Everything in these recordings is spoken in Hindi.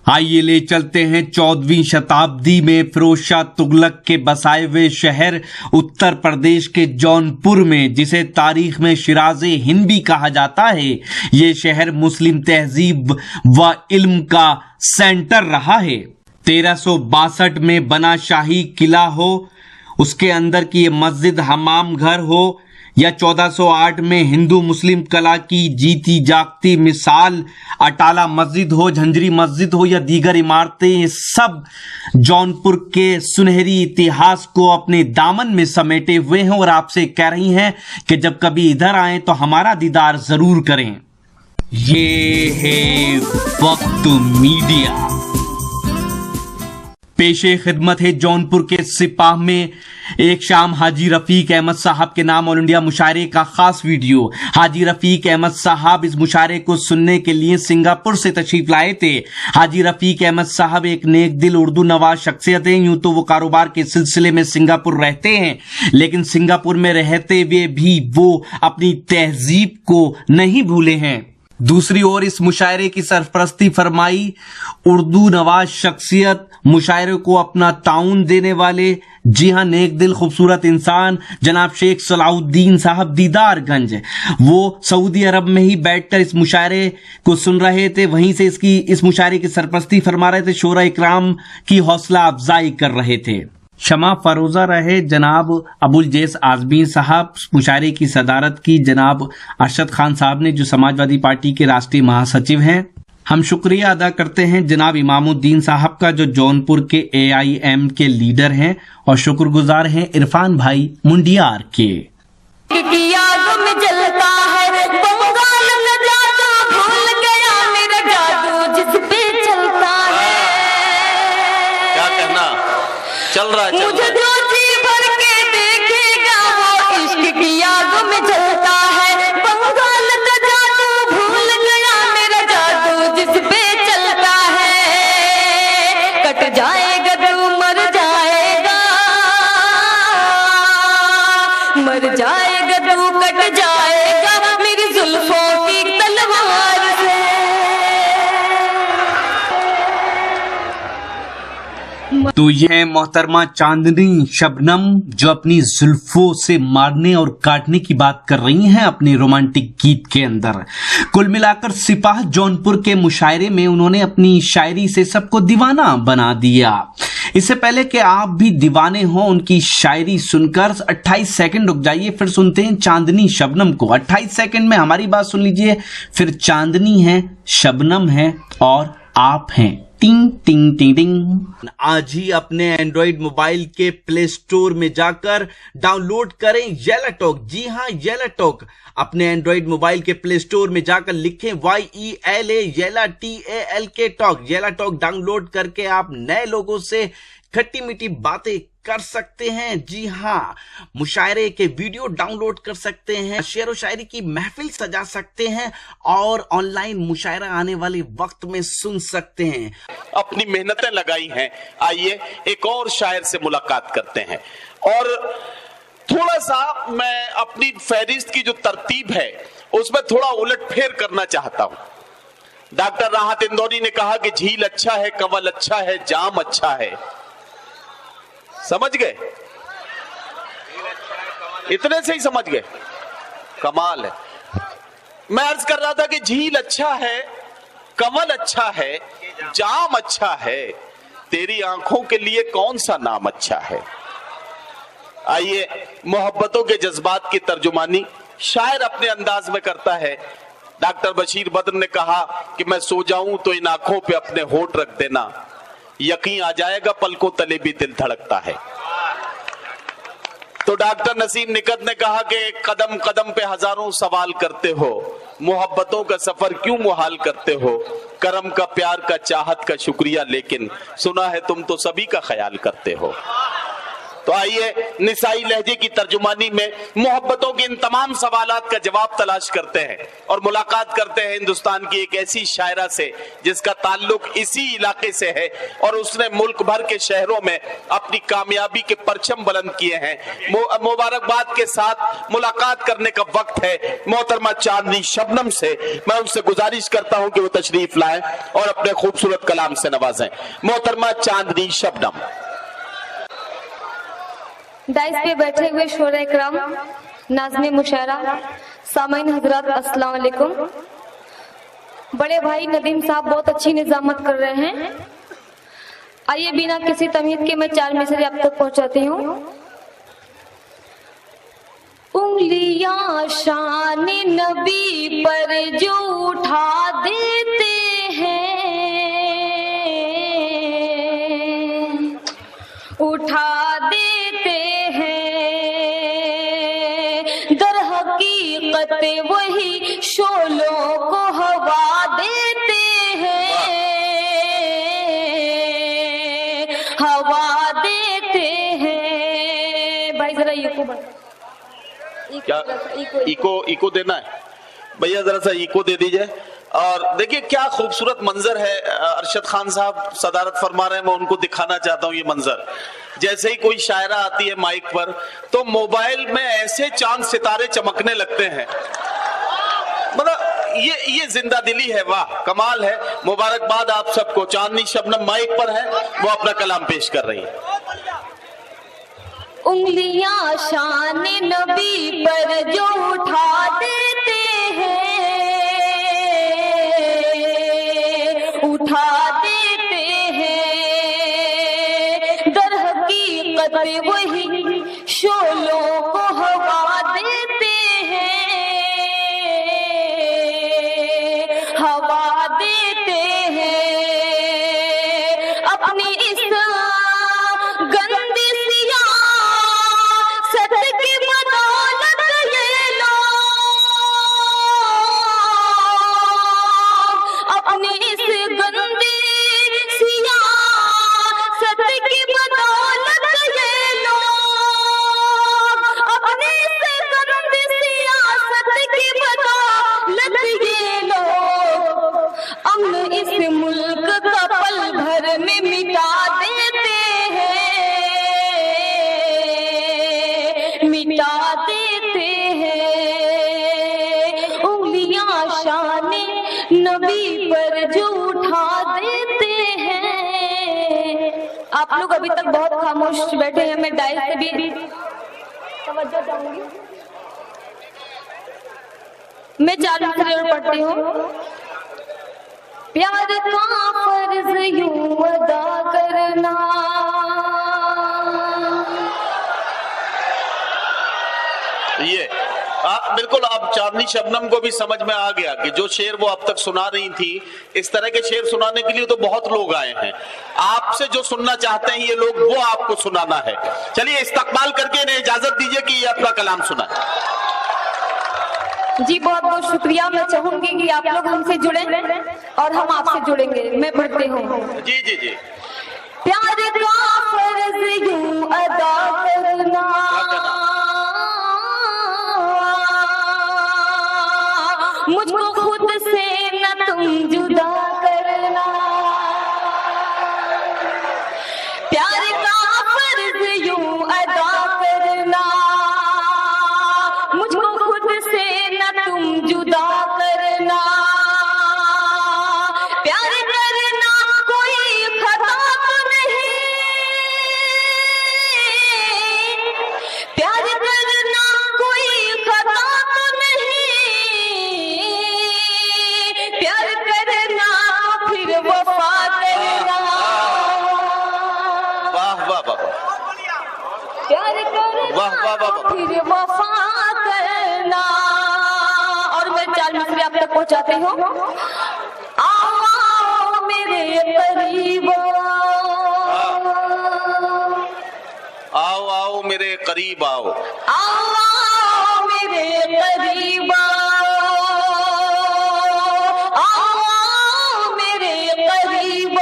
आइए ले चलते हैं 14वीं शताब्दी में फिरोज शाह तुगलक के बसाए हुए शहर उत्तर प्रदेश के जौनपुर में, जिसे तारीख में शिराज़े हिंद भी कहा जाता है। ये शहर मुस्लिम तहजीब व इल्म का सेंटर रहा है। 1362 में बना शाही किला हो, उसके अंदर की ये मस्जिद हमाम घर हो, या 1408 में हिंदू मुस्लिम कला की जीती जागती मिसाल अटाला मस्जिद हो, झंझरी मस्जिद हो या दीगर इमारतें, ये सब जौनपुर के सुनहरी इतिहास को अपने दामन में समेटे हुए हैं और आपसे कह रही हैं कि जब कभी इधर आए तो हमारा दीदार जरूर करें। ये है वक्त मीडिया। पेशे खिदमत है जौनपुर के सिपाह में एक शाम हाजी रफीक अहमद साहब के नाम ऑल इंडिया मुशायरे का खास वीडियो। हाजी रफीक अहमद साहब इस मुशायरे को सुनने के लिए सिंगापुर से तशरीफ लाए थे। हाजी रफीक अहमद साहब एक नेक दिल उर्दू नवाज शख्सियत हैं। यूं तो वो कारोबार के सिलसिले में सिंगापुर रहते हैं, लेकिन सिंगापुर में रहते हुए भी वो अपनी तहजीब को नहीं भूले हैं। दूसरी ओर इस मुशायरे की सरपरस्ती फरमाई उर्दू नवाज शख्सियत, मुशायरे को अपना ताउन देने वाले, जी हां, नेक दिल खूबसूरत इंसान जनाब शेख सलाउद्दीन साहब दीदारगंज। वो सऊदी अरब में ही बैठकर इस मुशायरे को सुन रहे थे, वहीं से इस मुशायरे की सरपरस्ती फरमा रहे थे, शोरा इकराम की हौसला अफजाई कर रहे थे। शमा फरोजा रहे जनाब अबुल जैस आजमी साहब। मुशायरे की सदारत की जनाब अरशद खान साहब ने, जो समाजवादी पार्टी के राष्ट्रीय महासचिव हैं। हम शुक्रिया अदा करते हैं जनाब इमामुद्दीन साहब का, जो जौनपुर के AIM के लीडर हैं, और शुक्रगुजार हैं इरफान भाई मुंडियार के। चल रहा है, मुझे जो जी भर के देखेगा वो इश्क की यादों में चलता है। बंगाल का जादू भूल गया मेरा जादू जिस पे चलता है। कट जाएगा तू मर जाएगा, मर जाएगा तू कट जाएगा मेरी जुल्फों की तलवार से। तो यह मोहतरमा चांदनी शबनम जो अपनी जुल्फों से मारने और काटने की बात कर रही हैं अपने रोमांटिक गीत के अंदर। कुल मिलाकर सिपाह जौनपुर के मुशायरे में उन्होंने अपनी शायरी से सबको दीवाना बना दिया। इससे पहले कि आप भी दीवाने हो उनकी शायरी सुनकर 28 सेकंड रुक जाइए, फिर सुनते हैं चांदनी शबनम को। 28 सेकंड में हमारी बात सुन लीजिए, फिर चांदनी है, शबनम है और आप हैं। टिंग टिंग टिंग टिंग। आज ही अपने एंड्रॉइड मोबाइल के प्ले स्टोर में जाकर डाउनलोड करें येला टॉक। जी हां, येला टॉक। अपने एंड्रॉइड मोबाइल के प्ले स्टोर में जाकर लिखें YELA येला TALK टॉक। येला टॉक डाउनलोड करके आप नए लोगों से खट्टी मीठी बातें कर सकते हैं। जी हां, मुशायरे के वीडियो डाउनलोड कर सकते हैं, शेर व शायरी की महफिल सजा सकते हैं और ऑनलाइन मुशायरा आने वाले वक्त में सुन सकते हैं। अपनी मेहनतें लगाई हैं। आइए एक और शायर से मुलाकात करते हैं और थोड़ा सा मैं अपनी फहरिस्त की जो तरतीब है उसमें थोड़ा उलटफेर करना चाहता हूं। डॉक्टर राहत इंदौरी ने कहा कि झील अच्छा है, कंवल अच्छा है, जाम अच्छा है। समझ गए? इतने से ही समझ गए? कमाल है। मैं अर्ज कर रहा था कि झील अच्छा है, कंवल अच्छा है, जाम अच्छा है, तेरी आंखों के लिए कौन सा नाम अच्छा है। आइए मोहब्बतों के जज्बात की तर्जुमानी शायर अपने अंदाज में करता है। डॉक्टर बशीर बद्र ने कहा कि मैं सो जाऊं तो इन आंखों पे अपने होठ रख देना, यकीन आ जाएगा पलकों तले भी दिल धड़कता है। तो डॉक्टर नसीम निकत ने कहा कि कदम कदम पे हजारों सवाल करते हो, मोहब्बतों का सफर क्यों मुहाल करते हो, करम का, प्यार का, चाहत का शुक्रिया, लेकिन सुना है तुम तो सभी का ख्याल करते हो। तो आइए निसाई लहजे की तर्जुमानी में मोहब्बतों के इन तमाम सवालात का जवाब तलाश करते हैं और मुलाकात करते हैं हिंदुस्तान की एक ऐसी शायरा से जिसका ताल्लुक इसी इलाके से है और उसने मुल्क भर के शहरों में अपनी कामयाबी के परचम बुलंद किए हैं। मुबारकबाद के साथ मुलाकात करने का वक्त है मोहतरमा चांदनी शबनम से। मैं उनसे गुजारिश करता हूं कि वो तशरीफ लाएं और अपने खूबसूरत कलाम से नवाजें। मोहतरमा चांदनी शबनम। दाइस पे बैठे हुए शोरा इकराम, नाज़िने मुशायरा, सामाईन हजरात, अस्सलाम वालेकुम। बड़े भाई नदीम साहब बहुत अच्छी निजामत कर रहे हैं। आइए बिना किसी तमीज के मैं 4 मैसेज आप तक पहुंचाती हूँ। उंगलियां शान नबी पर जो उठा देते हैं, उठा देते हैं, दर हकीकत वही शोलों को हवा देते हैं, हवा देते हैं। भाई जरा क्या इको देना है भैया, जरा सा इको दे दीजिए। और देखिए क्या खूबसूरत मंजर है। अरशद खान साहब सदारत फरमा रहे हैं, मैं उनको दिखाना चाहता हूँ ये मंजर। जैसे ही कोई शायरा आती है माइक पर तो मोबाइल में ऐसे चांद सितारे चमकने लगते हैं, मतलब ये जिंदा दिली है, वाह कमाल है। मुबारकबाद आप सबको। चांदनी शबनम माइक पर है, वो अपना कलाम पेश कर रही है। उंगलियां शान नबी पर जो उठा देते हैं, उठा देते हैं, दर हकीकत वही शोलों को हवा देते हैं, हवा देते हैं। अपनी इस गंदी सियासत की बदौलत ये लोग, अपनी इस गंदी सियासत की बदौलत ये लोग, अपनी इस गंदी सियासत की बदौलत ये लोग, अमन इस मुल्क का पल भर में मिटा देते हैं, मिटा देते हैं। उंगलियां शान नबी पर जो उठा देते हैं। आप लोग अभी तक बहुत खामोश बैठे हैं, मैं डायल से भी तवज्जो चाहूंगी। मैं 4 मिनट पढ़ती हूँ। प्यार का फर्ज यूं अदा करना, ये बिल्कुल अब चांदनी शबनम को भी समझ में आ गया कि जो शेर वो अब तक सुना रही थी, इस तरह के शेर सुनाने के लिए तो बहुत लोग आए हैं। आपसे जो सुनना चाहते हैं ये लोग, वो आपको सुनाना है। चलिए इस्तकबाल करके इन्हें इजाजत दीजिए कि ये अपना कलाम सुना। जी बहुत बहुत शुक्रिया। मैं चाहूंगी कि आप लोग हमसे जुड़े और हम आपसे जुड़ेंगे। मैं पढ़ती हूँ। जी जी जी। प्यार का फर्ज यूं अदा करना, मुझको खुद से न तुम जुदा करना। प्यार का फर्ज यूं अदा करना, मुझको खुद से न तुम जुदा करना। प्यार करना कोई खता तो नहीं, प्यार करना कोई खता तो नहीं, प्यार करना फिर वफा करना। वाह वाह वाह, प्यार करना वाह वाह वाह, फिर वफा करना। और मैं 4 मिसरे आप तक पहुंचाती हूँ। आओ मेरे करीब, आओ आओ मेरे करीब आओ, आओ मेरे करीब, आओ मेरे करीब,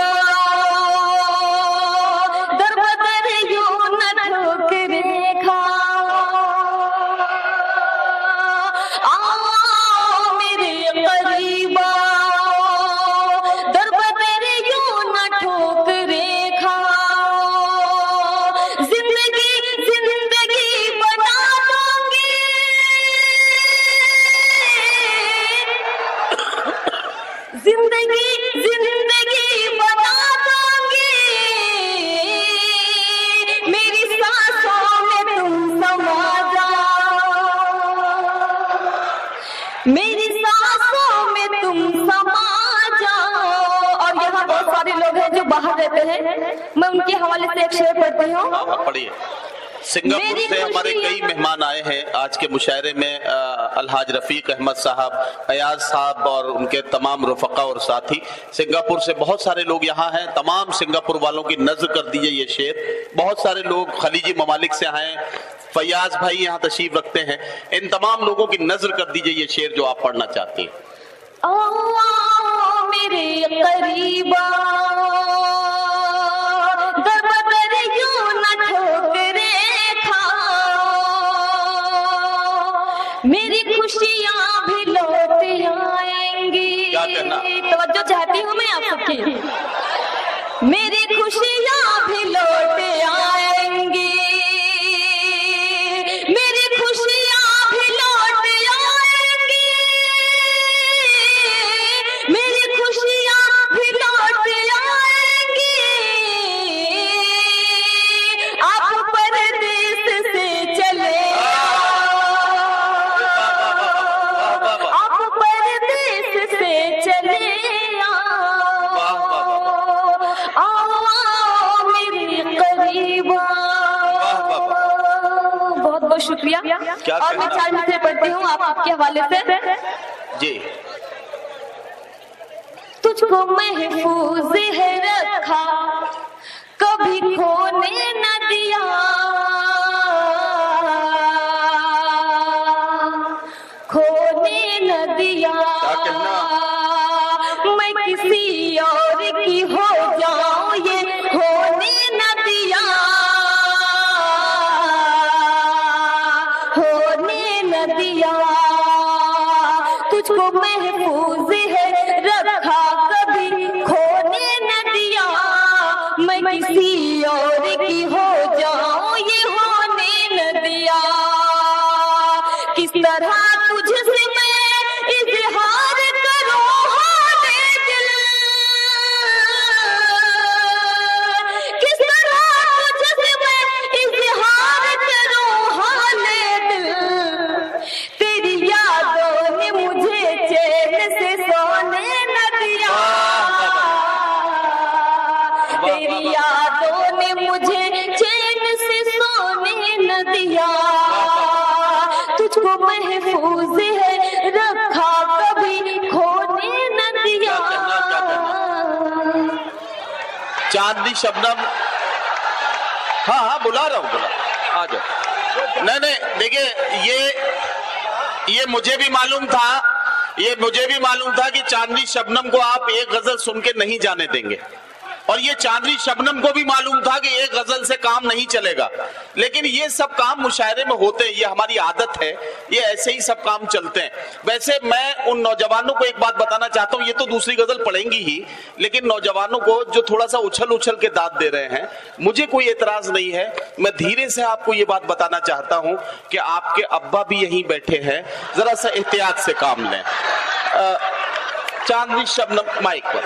दर बदर यूं न ठोके देते हैं। मैं उनके हवाले से एक शेर पढ़ती हूँ। पढ़िए। सिंगापुर से हमारे कई मेहमान आए हैं आज के मुशायरे में, अलहाज रफीक अहमद साहब, अयाज साहब और उनके तमाम रफका और साथी। सिंगापुर से बहुत सारे लोग यहाँ हैं। तमाम सिंगापुर वालों की नज़र कर दीजिए ये शेर। बहुत सारे लोग खलीजी ममालिक से आए, फयाज भाई यहाँ तशरीफ रखते हैं। इन तमाम लोगों की नज़र कर दीजिए ये शेर जो आप पढ़ना चाहती हैं। मेरे करीबा दरबदर यूं न ठोकरे मेरी खुशियां भी लौट आएंगी। क्या कहना? तवज्जो चाहती हूँ मैं आप सबकी। मेरी खुशियां भी लौट आएंगी, मेरी खुशियां भी लौट आएंगी, मेरी खुशियां भी लौट आएंगी। आप परदेस से चले शुक्रिया। और मैं 4 मिनट पढ़ती हूँ आपके हवाले से जी। तुझको महफूज है रखा, कभी खोने न दिया, खोने न दिया। मैं किसी और की हो जाऊं ये होने न दिया, तुझको महफूज है रखा, कभी खोने न दिया। मैं किसी और की हो जाऊं ये होने न दिया। किस तरह तुझसे मैं इजहार करूं हाले दिल, किस तरह तुझसे मैं इजहार करूं हाले दिल। तेरी यादों ने मुझे चैन से सोने न दिया, तेरी यादों ने मुझे चैन से सोने न दिया। तुझको महफूज है रखा, कभी खोने न दिया। चांदनी शबनम, हाँ हाँ बुला रहा हूँ, बुला आ जाओ। नहीं देखिए ये मुझे भी मालूम था कि चांदनी शबनम को आप एक गजल सुन के नहीं जाने देंगे, और ये चांदनी शबनम को भी मालूम था कि एक गजल से काम नहीं चलेगा। लेकिन ये सब काम मुशायरे में होते हैं, ये हमारी आदत है, ये ऐसे ही सब काम चलते हैं। वैसे मैं उन नौजवानों को एक बात बताना चाहता हूँ, ये तो दूसरी गजल पढ़ेंगी ही, लेकिन नौजवानों को जो थोड़ा सा उछल के दाद दे रहे हैं, मुझे कोई एतराज नहीं है। मैं धीरे से आपको ये बात बताना चाहता हूँ कि आपके अब्बा भी यहीं बैठे हैं, जरा सा एहतियात से काम लें। चांदनी शबनम माइक पर।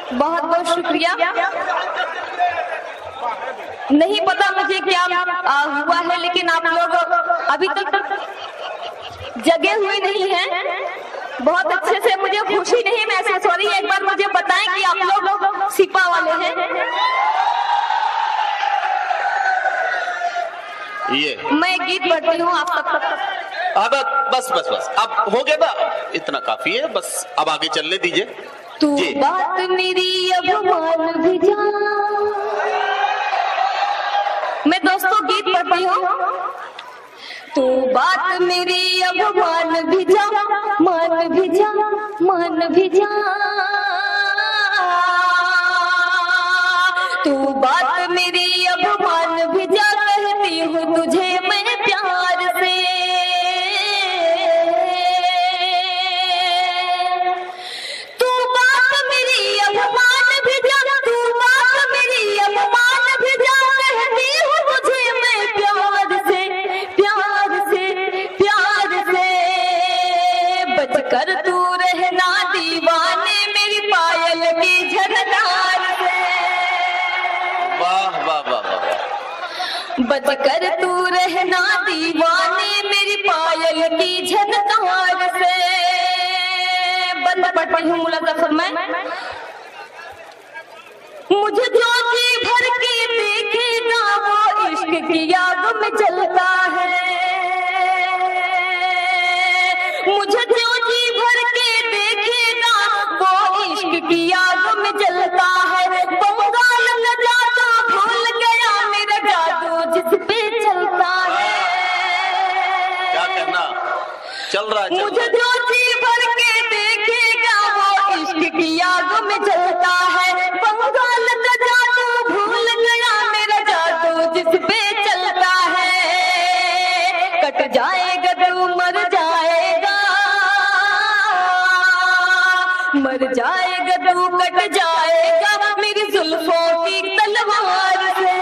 बहुत बहुत शुक्रिया। नहीं पता मुझे क्या हुआ है, लेकिन आप लोग अभी तक जगे हुए नहीं हैं। बहुत अच्छे से मुझे खुशी नहीं महसूस हो रही है। एक बार मुझे बताएं कि आप लोग सिपा वाले हैं। ये मैं गीत पढ़ती हूँ आप सब तक। बस अब हो गया ना, इतना काफी है, बस अब आगे चलने दीजिए। तू बात मेरी अब मान भी जा। मैं दोस्तों गीत पढ़ती हूँ। तू बात मेरी अब मान भी जा, मान भी जा, मान भी जा। तू बात मेरी अब मान भी जा, कहती हूँ तुझे मैं प्यार से। कर तू रहना दीवाने मेरी पायल की झनकार से। वाह वाह वाह वाह। बच कर तू रहना दीवाने मेरी पायल की झनकार से। बंद पढ़ती हूँ मुलाजा फरमाए। मुझे जो जी भर के देखेगा वो इश्क की आग में जलता है। मुझे जो जी भर के देखेगा वो इश्क की आग में जलता है। बंगाल का जादू भूल गया मेरा जादू जिस पे चलता है। क्या कहना चल रहा है? मुझे जो जी भर के देखेगा वो इश्क की आग में जलता है। बंगाल का जादू भूल गया मेरा जादू जिस पे चलता है। कट जाएगा तू मर जाएगा, मर जाएगा तू कट जाएगा मेरी जुल्फों की तलवार से।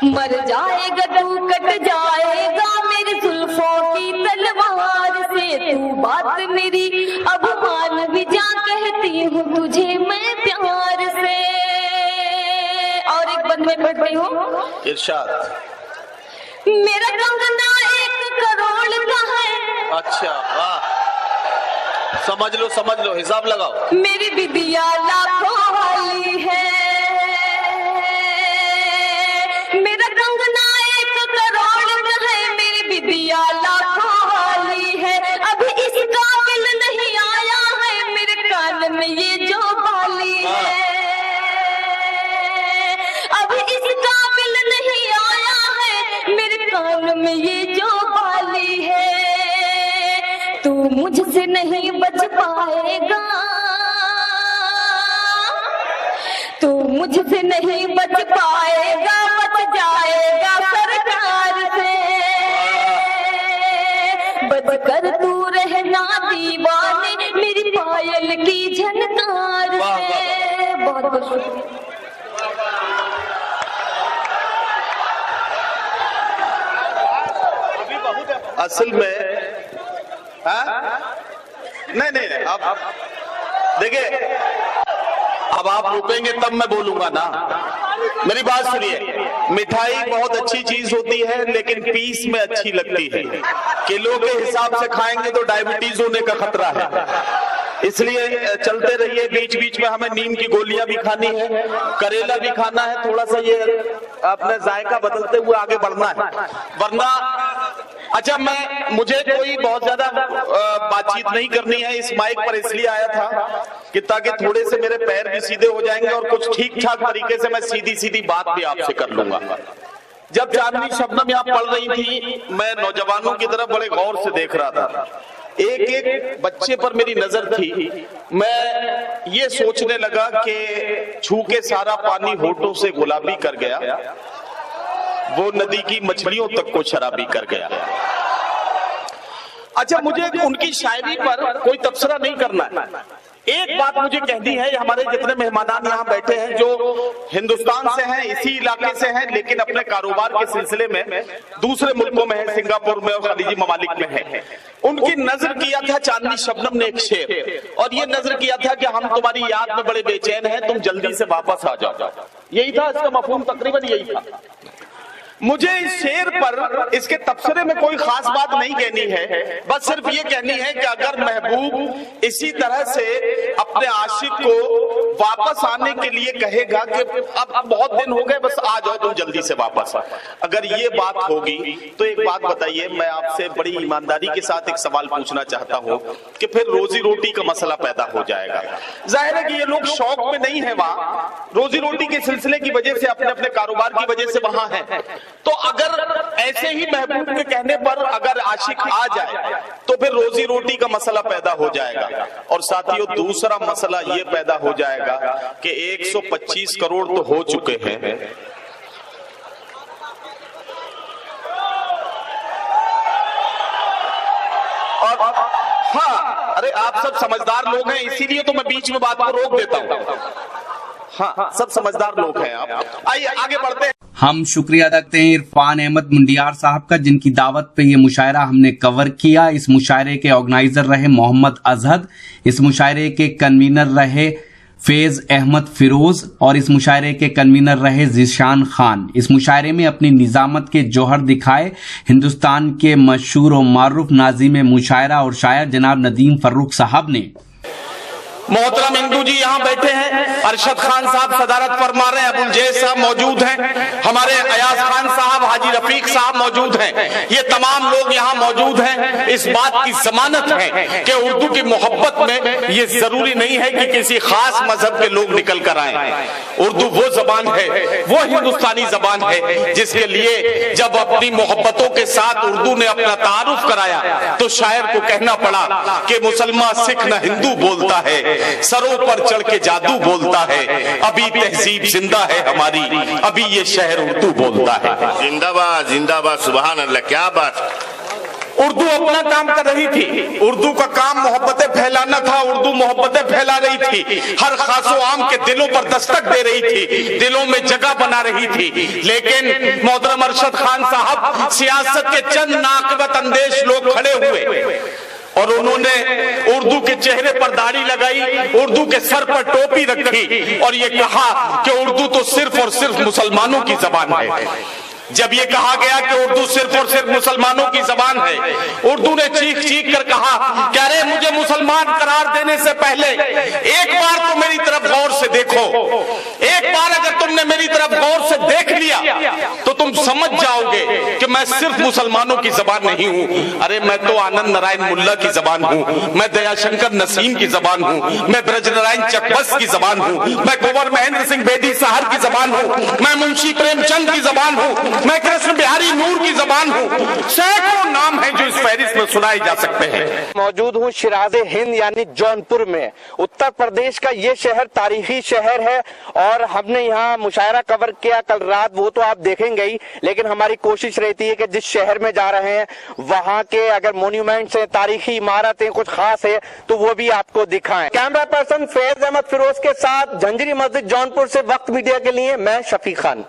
मर जाएगा तू कट जाएगा मेरी जुल्फों की तलवार से। तू बात मेरी अब मान भी जा कहती हूँ तुझे मैं प्यार से। और एक बंद में पढ़ रही हूँ। इरशाद। मेरा कंगना 1 करोड़ का है। अच्छा वाह, समझ लो हिसाब लगाओ। मेरी बिटिया लाखों वाली है। मेरा कंगना 1 करोड़ का है। मेरी बिटिया लाखों वाली है। अभी इस काबिल नहीं आया है मेरे कान में ये जो बाली है। अभी इस काबिल नहीं आया है मेरे कान में ये जो बाली है। तू मुझसे नहीं बच पाएगा, तू मुझसे नहीं बच पाएगा, बच जाएगा सरकार से। बच कर तू रहना दीवाने मेरी पायल की झनकार से। बहुत बहुत शुक्रिया। असल में नहीं अब देखिए, अब आप रुकेंगे तब मैं बोलूंगा ना। मेरी बात सुनिए, मिठाई बहुत अच्छी चीज होती है लेकिन पीस में अच्छी लगती है। किलो के हिसाब से खाएंगे तो डायबिटीज होने का खतरा है। इसलिए चलते रहिए, बीच बीच में हमें नीम की गोलियां भी खानी है, करेला भी खाना है। थोड़ा सा ये अपने जायका बदलते हुए आगे बढ़ना है, वरना अच्छा मुझे कोई बहुत ज्यादा बातचीत नहीं करनी है इस माइक पर, इसलिए आया था कि ताकि थोड़े से मेरे पैर भी सीधे हो जाएंगे और कुछ ठीक ठाक तरीके से मैं सीधी सीधी बात भी आपसे कर लूंगा। जब चांदनी शबनम आप पढ़ रही थी, मैं नौजवानों की तरफ बड़े गौर से देख रहा था। एक एक बच्चे पर मेरी नजर थी। मैं ये सोचने लगा कि छू के सारा पानी होठों से गुलाबी कर गया, वो नदी की मछलियों तक को शराबी कर गया। अच्छा, मुझे उनकी शायरी पर कोई तबसरा नहीं करना है। एक बात मुझे कहनी है, हमारे जितने मेहमान यहाँ बैठे हैं जो हिंदुस्तान से हैं, इसी इलाके से हैं, लेकिन अपने कारोबार के सिलसिले में दूसरे मुल्कों में है, सिंगापुर में और खलीजी ममालिक में है। उनकी नजर किया था चांदनी शबनम ने एक शेर, और ये नजर किया था कि हम तुम्हारी याद में बड़े बेचैन हैं, तुम जल्दी से वापस आ जाओ। यही था इसका मफहूम, तकरीबन यही था। मुझे इस शेर पर इसके तबसरे में कोई खास बात नहीं कहनी है, बस सिर्फ ये कहनी है कि अगर महबूब इसी तरह से अपने आशिक को वापस आने के लिए कहेगा कि अब बहुत दिन हो गए, बस आ जाओ तुम जल्दी से वापस, अगर ये बात होगी तो एक बात बताइए, मैं आपसे बड़ी ईमानदारी के साथ एक सवाल पूछना चाहता हूँ कि फिर रोजी रोटी का मसला पैदा हो जाएगा। जाहिर है कि ये लोग शौक में नहीं है, वहां रोजी रोटी के सिलसिले की वजह से, अपने अपने कारोबार की वजह से वहां है। तो अगर ऐसे ही महबूब के कहने पर अगर आशिक आ जाए तो फिर रोजी रोटी का मसला पैदा हो जाएगा। और साथियों, दूसरा मसला ये पैदा हो जाएगा कि 125 करोड़ तो हो चुके हैं, और हाँ, अरे आप सब समझदार लोग हैं, इसीलिए तो मैं बीच में बात को रोक देता हूं। हाँ, सब समझदार लोग हैं आप। आइए आगे बढ़ते हैं। हम शुक्रिया अदा करते हैं इरफान अहमद मुंडियार साहब का, जिनकी दावत पे ये मुशायरा हमने कवर किया। इस मुशायरे के ऑर्गेनाइजर रहे मोहम्मद अजहद, इस मुशायरे के कन्वीनर रहे फैज अहमद फिरोज और इस मुशायरे के कन्वीनर रहे ज़ीशान खान। इस मुशायरे में अपनी निजामत के जौहर दिखाए हिंदुस्तान के मशहूर और मारूफ नाज़िम मुशायरा और शायर जनाब नदीम फर्रुख साहब ने। मोहतरम इंदू जी यहाँ बैठे हैं, अरशद खान साहब सदारत फरमा रहे हैं, अबुल जैद साहब मौजूद हैं, हमारे अयाज खान साहब, हाजी रफीक साहब मौजूद हैं। ये तमाम लोग यहाँ मौजूद हैं। इस बात की जमानत है कि उर्दू की मोहब्बत में ये जरूरी नहीं है कि किसी खास मजहब के लोग निकल कर आए। उर्दू वो जबान है, वो हिंदुस्तानी जबान है जिसके लिए जब अपनी मोहब्बतों के साथ उर्दू ने अपना तारुफ कराया तो शायर को कहना पड़ा कि मुसलमान सिख न हिंदू बोलता है, सरों पर चढ़ के जादू बोलता है, अभी तहजीब जिंदा है हमारी, अभी ये शहर उर्दू बोलता है। जिंदाबाद जिंदाबाद, सुभान अल्लाह, क्या बात। उर्दू अपना काम कर रही थी। उर्दू का काम मोहब्बतें फैलाना था। उर्दू मोहब्बतें फैला रही थी, हर खासो आम के दिलों पर दस्तक दे रही थी, दिलों में जगह बना रही थी। लेकिन मोहतरम अरशद खान साहब, सियासत के चंद नाक़िबत अंदेश लोग खड़े हुए और उन्होंने उर्दू के चेहरे पर दाढ़ी लगाई, उर्दू के सर पर टोपी रखी और ये कहा कि उर्दू तो सिर्फ और सिर्फ मुसलमानों की जबान है। जब ये कहा गया कि उर्दू सिर्फ और सिर्फ मुसलमानों की जबान है, उर्दू ने चीख चीख कर कहा कि अरे मुझे मुसलमान करार देने से पहले एक बार तो मेरी तरफ गौर से देखो। एक बार अगर तुमने मेरी तरफ गौर से देख लिया तो तुम समझ जाओगे कि मैं सिर्फ मुसलमानों की जबान नहीं हूं। अरे मैं तो आनंद नारायण मुल्ला की जबान हूं, मैं दयाशंकर नसीम की जबान हूं, मैं ब्रजनारायण चकबस की जबान हूं, मैं कुंवर महेंद्र सिंह बेदी साहब की जबान हूं, मैं मुंशी प्रेमचंद की जबान हूं, मैं कृष्ण बिहारी नूर की जबान हूँ। सैकड़ों नाम हैं जो इस फहरिस्त में सुनाए जा सकते हैं। मौजूद हूँ शिराज़े हिंद यानी जौनपुर में। उत्तर प्रदेश का ये शहर तारीखी शहर है और हमने यहाँ मुशायरा कवर किया कल रात, वो तो आप देखेंगे ही, लेकिन हमारी कोशिश रहती है कि जिस शहर में जा रहे हैं वहाँ के अगर मोन्यूमेंट्स हैं, तारीखी इमारतें कुछ खास है तो वो भी आपको दिखाएं। कैमरा पर्सन फैज अहमद फिरोज के साथ झंझरी मस्जिद जौनपुर से वक्त मीडिया के लिए मैं शफीक खान।